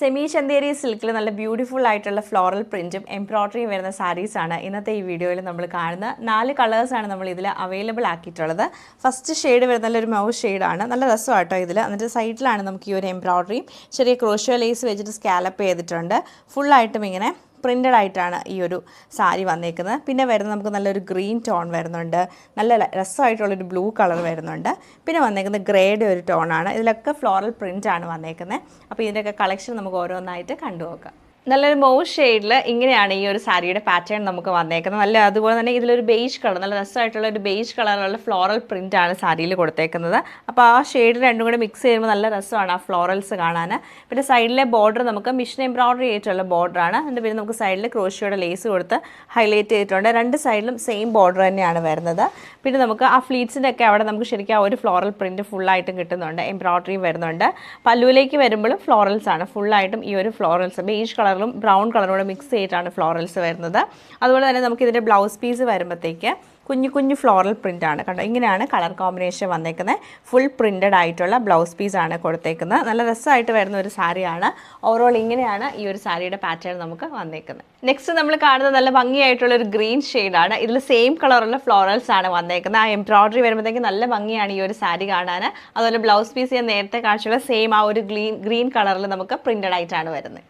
Semi Chanderi സിൽക്കിൽ നല്ല beautiful ആയിട്ടുള്ള ഫ്ലോറൽ പ്രിൻറ്റും എംബ്രോയ്ഡറിയും വരുന്ന സാരീസാണ് ഇന്നത്തെ ഈ വീഡിയോയിൽ നമ്മൾ കാണുന്ന 4 കളേഴ്സാണ് നമ്മൾ ഇതിൽ അവൈലബിൾ ആക്കിയിട്ടുള്ളത്. ഫസ്റ്റ് ഷെയ്ഡ് വരുന്ന നല്ലൊരു മൗ ഷെയ്ഡാണ്. നല്ല രസമാട്ടോ ഇതിൽ. എന്നിട്ട് സൈഡിലാണ് നമുക്ക് ഈ ഒരു എംബ്രോയ്ഡറിയും ചെറിയ ക്രോഷ്യോ ലേസ് വെച്ചിട്ട് സ്കാലപ്പ് ചെയ്തിട്ടുണ്ട്. ഫുള്ളായിട്ടും ഇങ്ങനെ പ്രിൻ്റഡ് ആയിട്ടാണ് ഈ ഒരു സാരി വന്നേക്കുന്നത്. പിന്നെ വരുന്നത് നമുക്ക് നല്ലൊരു ഗ്രീൻ ടോൺ വരുന്നുണ്ട്, നല്ല രസമായിട്ടുള്ളൊരു ബ്ലൂ കളർ വരുന്നുണ്ട്. പിന്നെ വന്നേക്കുന്നത് ഗ്രേയുടെ ഒരു ടോണാണ്. ഇതിലൊക്കെ ഫ്ലോറൽ പ്രിൻ്റാണ് വന്നേക്കുന്നത്. അപ്പോൾ ഇതിൻ്റെയൊക്കെ കളക്ഷൻ നമുക്ക് ഓരോന്നായിട്ട് കണ്ടു നോക്കാം. നല്ലൊരു മൗ ഷെയ്ഡിൽ ഇങ്ങനെയാണ് ഈ ഒരു സാരിയുടെ പാറ്റേൺ നമുക്ക് വന്നേക്കുന്നത്. നല്ല അതുപോലെ തന്നെ ഇതിലൊരു ബേജ് കളർ, നല്ല രസമായിട്ടുള്ള ഒരു ബേജ് കളറിലുള്ള ഫ്ലോറൽ പ്രിൻ്റാണ് സാരിയിൽ കൊടുത്തേക്കുന്നത്. അപ്പോൾ ആ ഷെയ്ഡ് രണ്ടും കൂടെ മിക്സ് ചെയ്യുമ്പോൾ നല്ല രസമാണ് ആ ഫ്ലോറൽസ് കാണാൻ. പിന്നെ സൈഡിലെ ബോർഡർ നമുക്ക് മിഷൻ എംബ്രോയ്ഡറി ആയിട്ടുള്ള ബോർഡറാണ്. എന്നിട്ട് പിന്നെ നമുക്ക് സൈഡിൽ ക്രോഷ്യോയുടെ ലേസ് കൊടുത്ത് ഹൈലൈറ്റ് ചെയ്തിട്ടുണ്ട്. രണ്ട് സൈഡിലും സെയിം ബോർഡർ തന്നെയാണ് വരുന്നത്. പിന്നെ നമുക്ക് ആ ഫ്ലീറ്റ്സിൻ്റെ ഒക്കെ അവിടെ നമുക്ക് ശരിക്കും ആ ഒരു ഫ്ലോറൽ പ്രിൻറ്റ് ഫുള്ളായിട്ടും കിട്ടുന്നുണ്ട്. എംബ്രോയ്ഡറിയും വരുന്നുണ്ട്. പല്ലുവിലേക്ക് വരുമ്പോഴും ഫ്ലോറൽസ് ആണ്. ഫുള്ളായിട്ടും ഈ ഒരു ഫ്ലോറൽസ് ബേജ് കളറും ബ്രൗൺ കളറോടെ മിക്സ് ചെയ്തിട്ടാണ് ഫ്ലോറൽസ് വരുന്നത്. അതുപോലെ തന്നെ നമുക്ക് ഇതിൻ്റെ ബ്ലൗസ് പീസ് വരുമ്പോഴത്തേക്ക് കുഞ്ഞു കുഞ്ഞു ഫ്ലോറൽ പ്രിൻ്റാണ്. കണ്ടോ, ഇങ്ങനെയാണ് കളർ കോമ്പിനേഷൻ വന്നേക്കുന്നത്. ഫുൾ പ്രിൻ്റഡ് ആയിട്ടുള്ള ബ്ലൗസ് പീസാണ് കൊടുത്തേക്കുന്നത്. നല്ല രസമായിട്ട് വരുന്ന ഒരു സാരിയാണ്. ഓവറോൾ ഇങ്ങനെയാണ് ഈ ഒരു സാരിയുടെ പാറ്റേൺ നമുക്ക് വന്നേക്കുന്നത്. നെക്സ്റ്റ് നമ്മൾ കാണുന്നത് നല്ല ഭംഗിയായിട്ടുള്ള ഒരു ഗ്രീൻ ഷെയ്ഡാണ്. ഇതിൽ സെയിം കളറുള്ള ഫ്ലോറൽസ് ആണ് വന്നേക്കുന്നത്. ആ എംബ്രോയ്ഡറി വരുമ്പോഴത്തേക്ക് നല്ല ഭംഗിയാണ് ഈ ഒരു സാരി കാണാൻ. അതുപോലെ ബ്ലൗസ് പീസ് ഞാൻ നേരത്തെ കാണിച്ചുള്ള സെയിം ആ ഒരു ഗ്രീൻ കളറിൽ നമുക്ക് പ്രിൻ്റഡ് ആയിട്ടാണ് വരുന്നത്.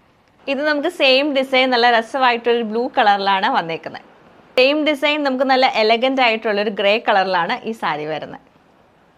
ഇത് നമുക്ക് സെയിം ഡിസൈൻ നല്ല രസമായിട്ടൊരു ബ്ലൂ കളറിലാണ് വന്നേക്കുന്നത്. സെയിം ഡിസൈൻ നമുക്ക് നല്ല എലഗൻ്റ് ആയിട്ടുള്ളൊരു ഗ്രേ കളറിലാണ് ഈ സാരി വരുന്നത്.